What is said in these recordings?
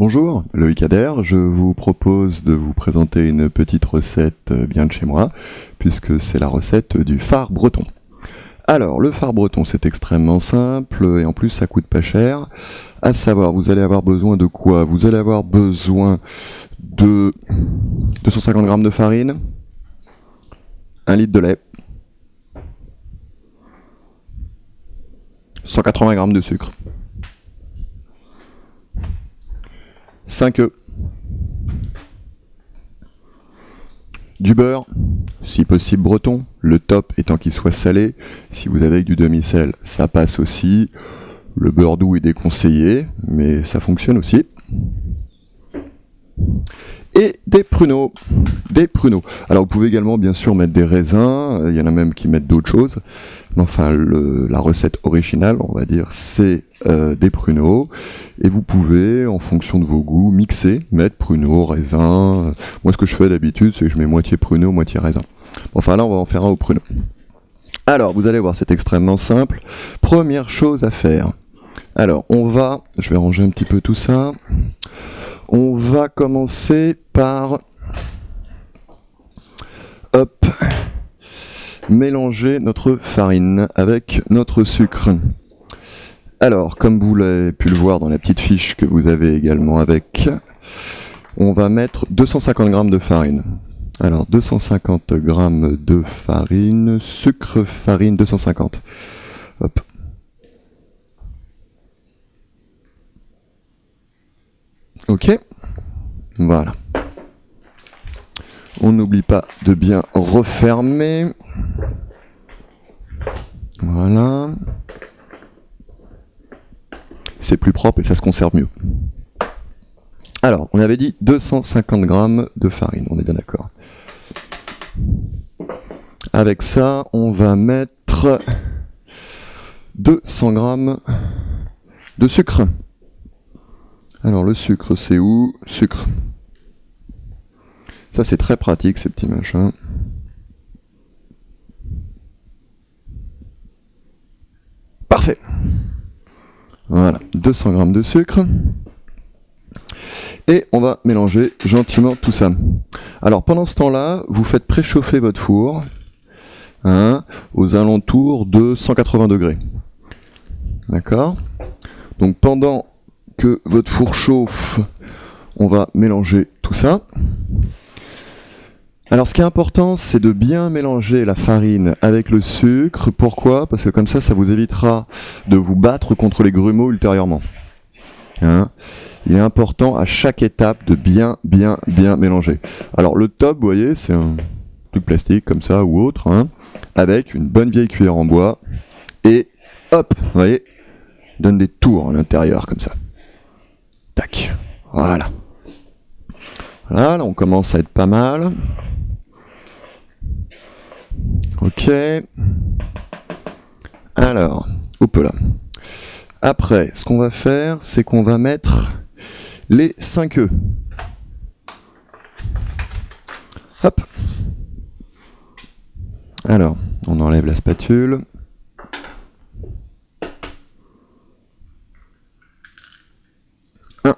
Bonjour, Loïc Adair, je vous propose de vous présenter une petite recette bien de chez moi, puisque c'est la recette du fard breton. Alors, le fard breton, c'est extrêmement simple, et en plus ça coûte pas cher. À savoir, vous allez avoir besoin de quoi? Vous allez avoir besoin de 250 g de farine, 1 litre de lait, 180 g de sucre, 5 œufs, du beurre, si possible breton, le top étant qu'il soit salé. Si vous avez du demi-sel, ça passe aussi. Le beurre doux est déconseillé, mais ça fonctionne aussi. Et des pruneaux. Alors vous pouvez également bien sûr mettre des raisins, il y en a même qui mettent d'autres choses. Mais enfin la recette originale, on va dire, c'est des pruneaux. Et vous pouvez, en fonction de vos goûts, mixer, mettre pruneaux, raisins. Moi ce que je fais d'habitude, c'est que je mets moitié pruneaux, moitié raisin. Enfin là on va en faire un au pruneau. Alors vous allez voir, c'est extrêmement simple. Première chose à faire. Alors je vais ranger un petit peu tout ça. On va commencer par mélanger notre farine avec notre sucre. Alors, comme vous l'avez pu le voir dans la petite fiche que vous avez également avec, on va mettre 250 g de farine. Alors, 250 g de farine, sucre, farine, 250. Hop. Ok, voilà. On n'oublie pas de bien refermer. Voilà. C'est plus propre et ça se conserve mieux. Alors, on avait dit 250 g de farine, on est bien d'accord. Avec ça, on va mettre 200 g de sucre. Alors le sucre, c'est où? Sucre. Ça c'est très pratique ces petits machins. Parfait. Voilà, 200 g de sucre. Et on va mélanger gentiment tout ça. Alors pendant ce temps-là, vous faites préchauffer votre four aux alentours de 180 degrés. D'accord? Donc pendant que votre four chauffe, on va mélanger tout ça. Alors ce qui est important, c'est de bien mélanger la farine avec le sucre. Pourquoi? Parce que comme ça vous évitera de vous battre contre les grumeaux ultérieurement. Il est important à chaque étape de bien mélanger. Alors le top, vous voyez, c'est un truc plastique comme ça ou autre, avec une bonne vieille cuillère en bois. Et hop, vous voyez, donne des tours à l'intérieur comme ça. Tac, voilà. Voilà, là on commence à être pas mal. Ok. Alors, hop là. Après, ce qu'on va faire, c'est qu'on va mettre les 5 œufs. Hop. Alors, on enlève la spatule. Un.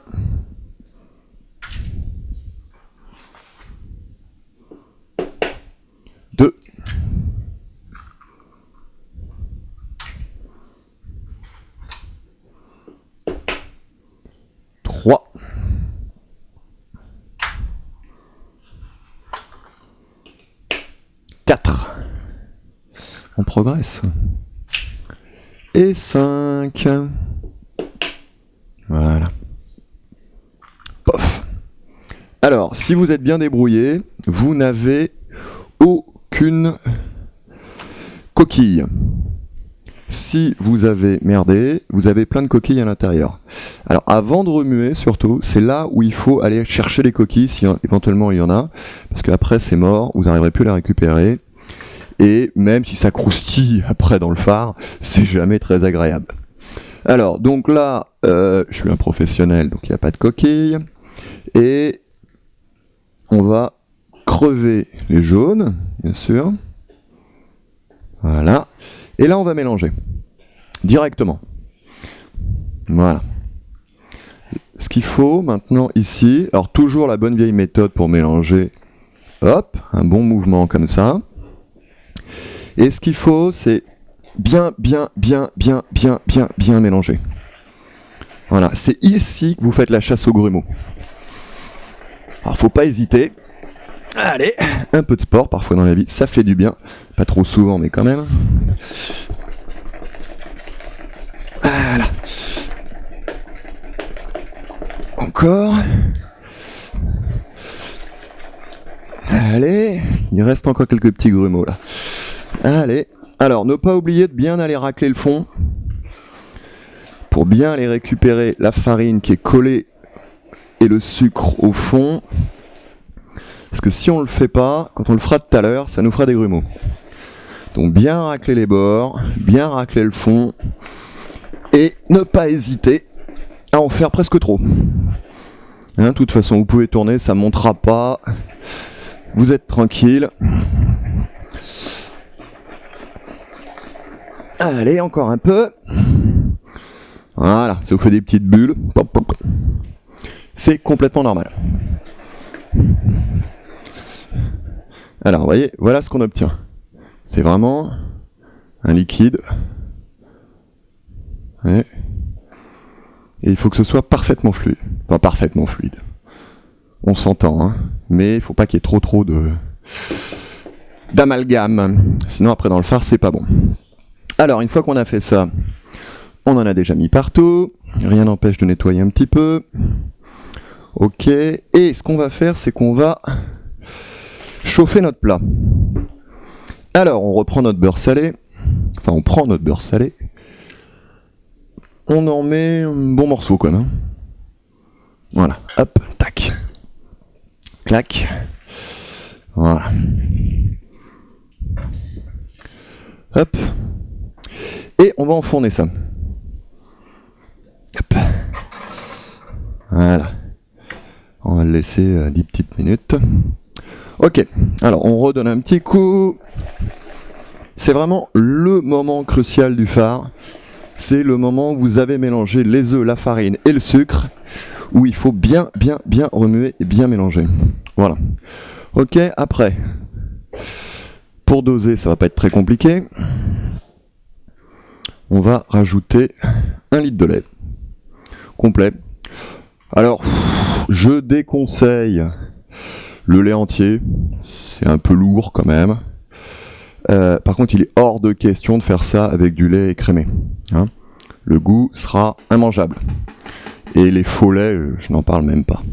2. 3. 4. On progresse. Et 5. Voilà. Pof. Alors, si vous êtes bien débrouillé, vous n'avez aucune coquille. Si vous avez merdé, vous avez plein de coquilles à l'intérieur. Alors avant de remuer, surtout, c'est là où il faut aller chercher les coquilles, si éventuellement il y en a, parce qu'après c'est mort, vous n'arriverez plus à les récupérer. Et même si ça croustille après dans le phare, c'est jamais très agréable. Alors, donc là, je suis un professionnel, donc il n'y a pas de coquilles. Et on va crever les jaunes, bien sûr. Voilà. Et là, on va mélanger directement. Voilà. ce qu'il faut maintenant ici, alors toujours la bonne vieille méthode pour mélanger, hop, un bon mouvement comme ça. Et ce qu'il faut, c'est bien mélanger. Voilà, c'est ici que vous faites la chasse aux grumeaux. Alors faut pas hésiter. Allez, un peu de sport parfois dans la vie, ça fait du bien. Pas trop souvent, mais quand même. Voilà. Encore. Allez, il reste encore quelques petits grumeaux là. Allez. Alors, ne pas oublier de bien aller racler le fond pour bien aller récupérer la farine qui est collée et le sucre au fond. Parce que si on le fait pas, quand on le fera tout à l'heure, ça nous fera des grumeaux. Donc bien racler les bords, bien racler le fond, et ne pas hésiter à en faire presque trop. Hein, de toute façon, vous pouvez tourner, ça ne montera pas. Vous êtes tranquille. Allez, encore un peu. Voilà, ça vous fait des petites bulles. Pop, pop. C'est complètement normal. Alors, vous voyez, voilà ce qu'on obtient. C'est vraiment un liquide. Ouais. Et il faut que ce soit parfaitement fluide. Enfin, parfaitement fluide. On s'entend, hein. Mais il faut pas qu'il y ait trop d'amalgame. Sinon, après, dans le phare, c'est pas bon. Alors, une fois qu'on a fait ça, on en a déjà mis partout. Rien n'empêche de nettoyer un petit peu. Ok. Et ce qu'on va faire, c'est qu'on va chauffer notre plat. Alors, on reprend notre beurre salé. Enfin, on prend notre beurre salé. On en met un bon morceau, quoi, non ? Voilà. Hop, tac. Clac. Voilà. Hop. Et on va enfourner ça. Hop. Voilà. On va le laisser 10 petites minutes. Ok. Alors, on redonne un petit coup. C'est vraiment le moment crucial du phare. C'est le moment où vous avez mélangé les œufs, la farine et le sucre, où il faut bien remuer et bien mélanger. Voilà. Ok, après, pour doser, ça va pas être très compliqué. On va rajouter 1 litre de lait complet. Alors, je déconseille le lait entier, c'est un peu lourd quand même. Par contre, il est hors de question de faire ça avec du lait écrémé. Hein, le goût sera immangeable. Et les faux laits, je n'en parle même pas.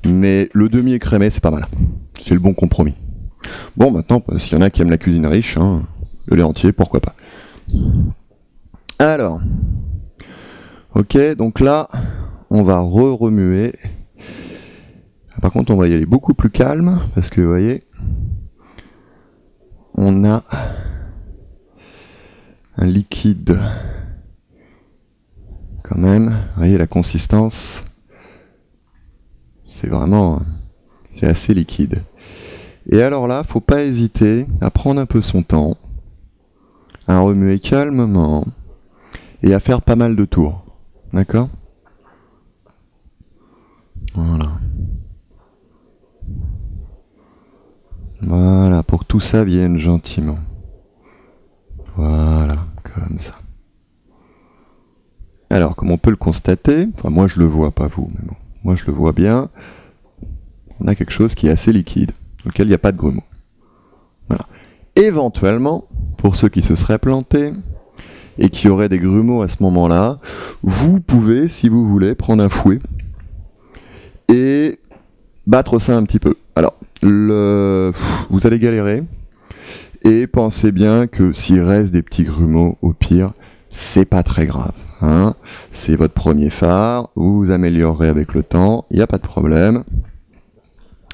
Mais le demi-écrémé, c'est pas mal. C'est le bon compromis. Bon, maintenant, s'il y en a qui aiment la cuisine riche, hein, le lait entier, pourquoi pas. Alors, ok, donc là, on va remuer. Par contre, on va y aller beaucoup plus calme, parce que, vous voyez, on a un liquide quand même. Vous voyez la consistance, c'est assez liquide. Et alors là, faut pas hésiter à prendre un peu son temps, à remuer calmement et à faire pas mal de tours. D'accord ? Voilà. Voilà, pour que tout ça vienne gentiment. Voilà, comme ça. Alors, comme on peut le constater, enfin moi je le vois, pas vous, mais bon, moi je le vois bien, on a quelque chose qui est assez liquide, dans lequel il n'y a pas de grumeaux. Voilà. Éventuellement, pour ceux qui se seraient plantés, et qui auraient des grumeaux à ce moment-là, vous pouvez, si vous voulez, prendre un fouet, et battre ça un petit peu. Alors, vous allez galérer, et pensez bien que s'il reste des petits grumeaux, au pire, c'est pas très grave. Hein, c'est votre premier phare, vous vous améliorerez avec le temps, il n'y a pas de problème.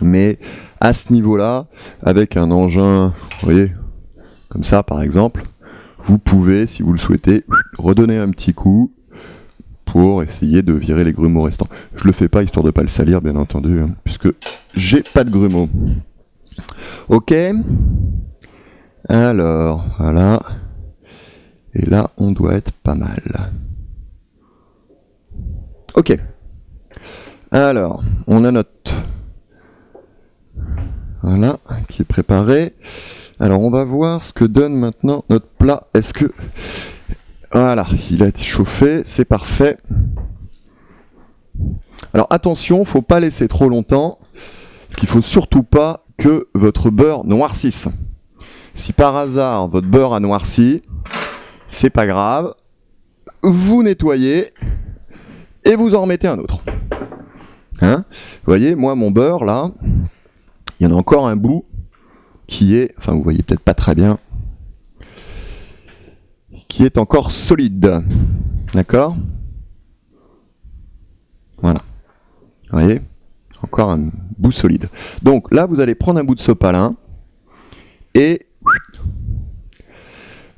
Mais à ce niveau-là, avec un engin, vous voyez, comme ça par exemple, vous pouvez, si vous le souhaitez, redonner un petit coup pour essayer de virer les grumeaux restants. Je le fais pas histoire de pas le salir, bien entendu, hein, puisque j'ai pas de grumeaux. Ok. Alors, voilà. Et là, on doit être pas mal. Ok. Alors, on a notre... Voilà, qui est préparé. Alors, on va voir ce que donne maintenant notre plat. Est-ce que... Voilà, il a été chauffé, c'est parfait. Alors, attention, faut pas laisser trop longtemps, parce qu'il faut surtout pas que votre beurre noircisse. Si par hasard, votre beurre a noirci, c'est pas grave. Vous nettoyez et vous en remettez un autre. Hein ? Vous voyez, moi, mon beurre, là, il y en a encore un bout qui est, enfin, vous voyez peut-être pas très bien, qui est encore solide. D'accord ? Voilà. Vous voyez ? Encore un bout solide. Donc là, vous allez prendre un bout de sopalin et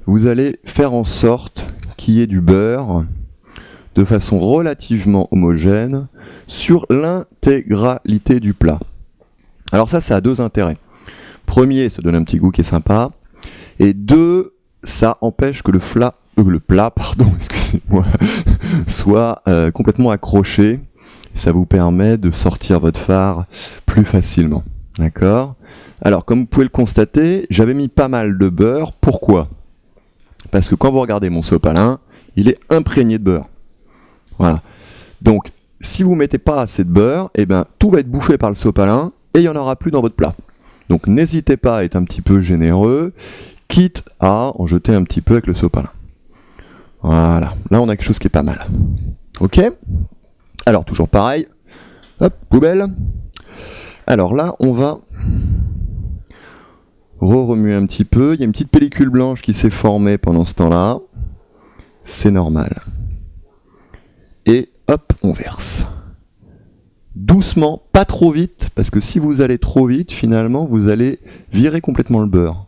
vous allez faire en sorte qu'il y ait du beurre de façon relativement homogène sur l'intégralité du plat. Alors ça a deux intérêts. Premier, ça donne un petit goût qui est sympa. Et deux, ça empêche que le plat, excusez-moi, soit complètement accroché. Ça vous permet de sortir votre fard plus facilement. D'accord ? Alors, comme vous pouvez le constater, j'avais mis pas mal de beurre. Pourquoi ? Parce que quand vous regardez mon sopalin, il est imprégné de beurre. Voilà. Donc, si vous ne mettez pas assez de beurre, eh ben, tout va être bouffé par le sopalin et il n'y en aura plus dans votre plat. Donc, n'hésitez pas à être un petit peu généreux, quitte à en jeter un petit peu avec le sopalin. Voilà. Là, on a quelque chose qui est pas mal. Ok ? Alors, toujours pareil. Hop, poubelle. Alors là, on va remuer un petit peu. Il y a une petite pellicule blanche qui s'est formée pendant ce temps-là. C'est normal. Et hop, on verse. Doucement, pas trop vite, parce que si vous allez trop vite, finalement, vous allez virer complètement le beurre.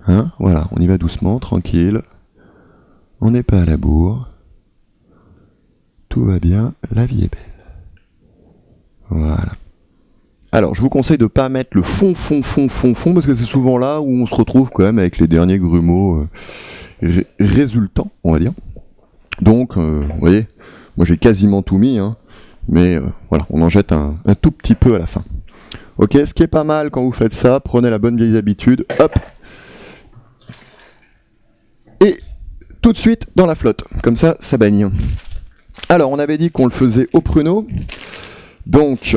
Hein ? Voilà, on y va doucement, tranquille. On n'est pas à la bourre. Tout va bien, la vie est belle. Voilà. Alors, je vous conseille de ne pas mettre le fond, parce que c'est souvent là où on se retrouve quand même avec les derniers grumeaux résultants, on va dire. Donc, vous voyez, moi j'ai quasiment tout mis, hein, mais voilà, on en jette un tout petit peu à la fin. Ok, ce qui est pas mal quand vous faites ça, prenez la bonne vieille habitude, hop, et tout de suite dans la flotte, comme ça, ça baigne. Alors, on avait dit qu'on le faisait au pruneau, donc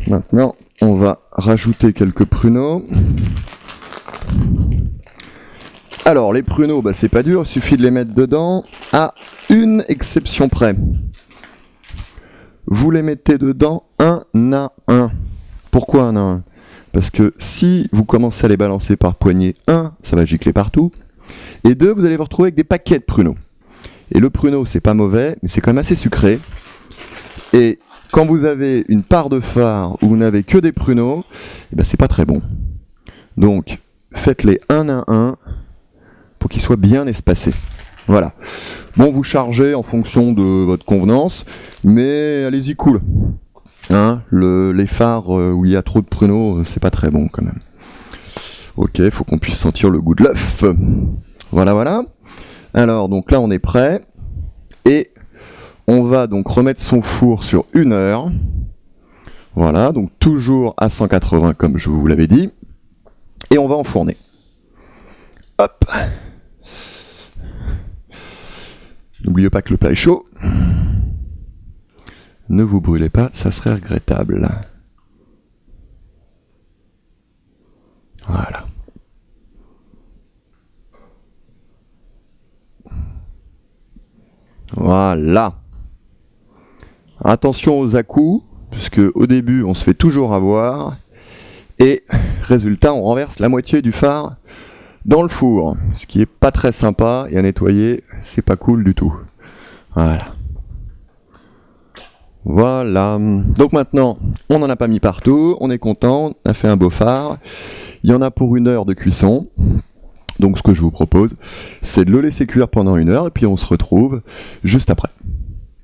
maintenant on va rajouter quelques pruneaux. Alors, les pruneaux, c'est pas dur, il suffit de les mettre dedans, à une exception près. Vous les mettez dedans un à un. Pourquoi un à un ? Parce que si vous commencez à les balancer par poignée, ça va gicler partout, et deux, vous allez vous retrouver avec des paquets de pruneaux. Et le pruneau, c'est pas mauvais, mais c'est quand même assez sucré. Et quand vous avez une part de fard où vous n'avez que des pruneaux, c'est pas très bon. Donc, faites-les un à un pour qu'ils soient bien espacés. Voilà. Bon, vous chargez en fonction de votre convenance, mais allez-y cool. Hein, les fards où il y a trop de pruneaux, c'est pas très bon quand même. Ok, faut qu'on puisse sentir le goût de l'œuf. Voilà, voilà. Alors, donc là, on est prêt. Et on va donc remettre son four sur 1 heure. Voilà, donc toujours à 180 comme je vous l'avais dit. Et on va enfourner. Hop. N'oubliez pas que le plat est chaud. Ne vous brûlez pas, ça serait regrettable. Voilà. Voilà. Attention aux à-coups, puisque au début on se fait toujours avoir. Et résultat, on renverse la moitié du fard dans le four, ce qui est pas très sympa, et à nettoyer, c'est pas cool du tout. Voilà. Voilà. Donc maintenant, on n'en a pas mis partout, on est content, on a fait un beau fard. Il y en a pour 1 heure de cuisson. Donc ce que je vous propose, c'est de le laisser cuire pendant 1 heure, et puis on se retrouve juste après.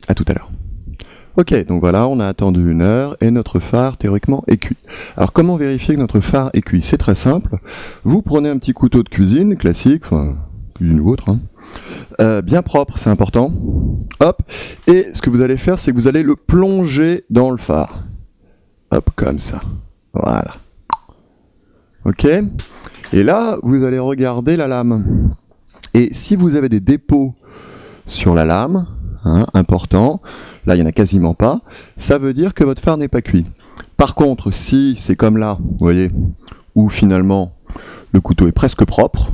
À tout à l'heure. Ok, donc voilà, on a attendu 1 heure, et notre fard, théoriquement, est cuit. Alors comment vérifier que notre fard est cuit ? C'est très simple. Vous prenez un petit couteau de cuisine, classique, enfin, cuisine ou autre, hein, bien propre, c'est important. Hop, et ce que vous allez faire, c'est que vous allez le plonger dans le phare. Hop, comme ça. Voilà. Ok. Et là, vous allez regarder la lame. Et si vous avez des dépôts sur la lame, important, là il n'y en a quasiment pas, ça veut dire que votre phare n'est pas cuit. Par contre, si c'est comme là, vous voyez, où finalement le couteau est presque propre,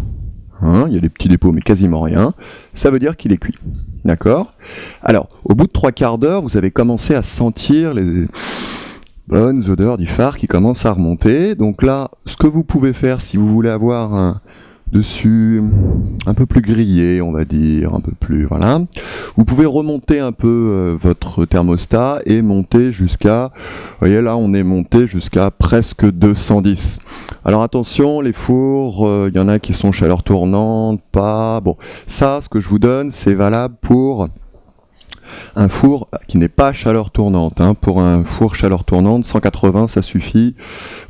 il y a des petits dépôts mais quasiment rien, ça veut dire qu'il est cuit. D'accord ? Alors, au bout de 3/4 d'heure, vous avez commencé à sentir les bonnes odeurs du phare qui commencent à remonter. Donc là, ce que vous pouvez faire si vous voulez avoir un dessus un peu plus grillé, on va dire, un peu plus, voilà. Vous pouvez remonter un peu votre thermostat et monter jusqu'à, vous voyez là, on est monté jusqu'à presque 210. Alors attention, les fours, il y en a qui sont chaleur tournante, pas, bon, ça, ce que je vous donne, c'est valable pour un four qui n'est pas chaleur tournante. Pour un four chaleur tournante, 180 ça suffit,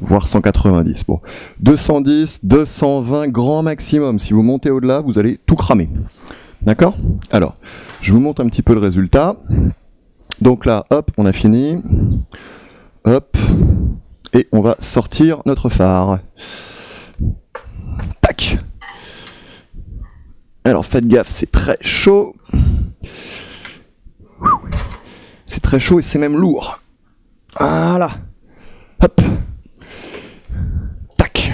voire 190. Bon, 210, 220 grand maximum. Si vous montez au-delà, vous allez tout cramer. D'accord ? Alors, je vous montre un petit peu le résultat. Donc là, hop, on a fini. Hop, et on va sortir notre phare. Tac. Alors faites gaffe, c'est très chaud. C'est très chaud et c'est même lourd. Voilà. Hop. Tac.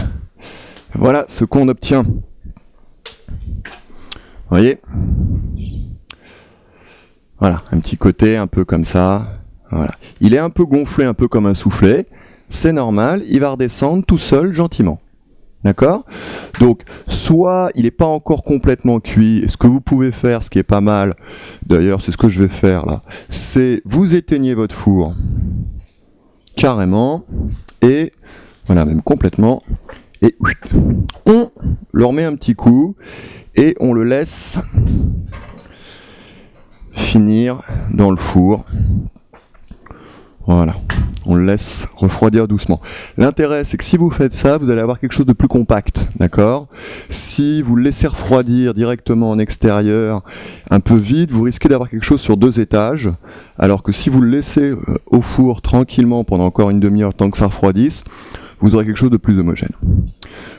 Voilà ce qu'on obtient. Vous voyez ? Voilà, un petit côté un peu comme ça. Voilà. Il est un peu gonflé, un peu comme un soufflet. C'est normal, il va redescendre tout seul, gentiment. D'accord ? Donc, soit il n'est pas encore complètement cuit, et ce que vous pouvez faire, ce qui est pas mal, d'ailleurs c'est ce que je vais faire là, c'est vous éteignez votre four, carrément, et voilà, même complètement, et on le remet un petit coup, et on le laisse finir dans le four. Voilà. On le laisse refroidir doucement. L'intérêt, c'est que si vous faites ça, vous allez avoir quelque chose de plus compact, d'accord ? Si vous le laissez refroidir directement en extérieur, un peu vide, vous risquez d'avoir quelque chose sur 2 étages, alors que si vous le laissez au four tranquillement pendant encore une demi-heure, tant que ça refroidisse, vous aurez quelque chose de plus homogène.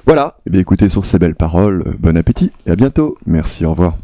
Voilà. Eh bien, écoutez, sur ces belles paroles, bon appétit et à bientôt. Merci, au revoir.